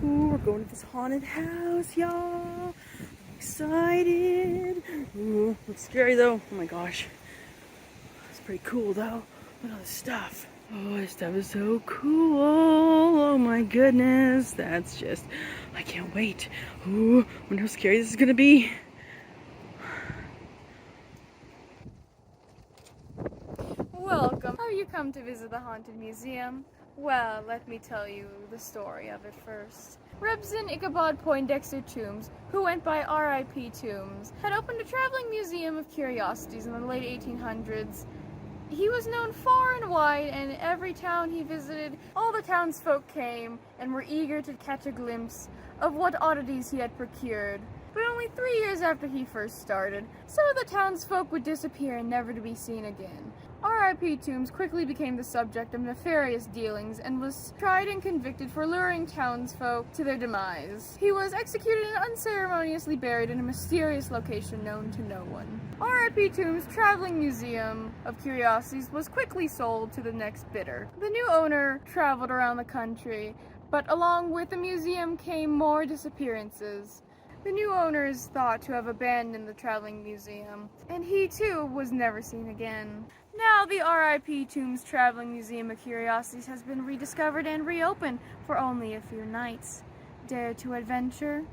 Ooh, we're going to this haunted house, y'all. I'm excited. Ooh, looks scary though. Oh my gosh. It's pretty cool though. Look at all this stuff. Oh, this stuff is so cool. Oh my goodness. That's just, I can't wait. Ooh, I wonder how scary this is gonna be. Welcome. Have you come to visit the Haunted Museum? Well, let me tell you the story of it first. Rebson Ichabod Poindexter Toombs, who went by R.I.P. Toombs, had opened a traveling museum of curiosities in the late 1800s. He was known far and wide, and every town he visited, all the townsfolk came and were eager to catch a glimpse of what oddities he had procured. But only 3 years after he first started, some of the townsfolk would disappear and never to be seen again. R.I.P. Toombs quickly became the subject of nefarious dealings and was tried and convicted for luring townsfolk to their demise. He was executed and unceremoniously buried in a mysterious location known to no one. R.I.P. Toombs' traveling museum of curiosities was quickly sold to the next bidder. The new owner traveled around the country, but along with the museum came more disappearances. The new owner is thought to have abandoned the traveling museum, and he too was never seen again. Now the R.I.P. Toombs Traveling Museum of Curiosities has been rediscovered and reopened for only a few nights. Dare to adventure?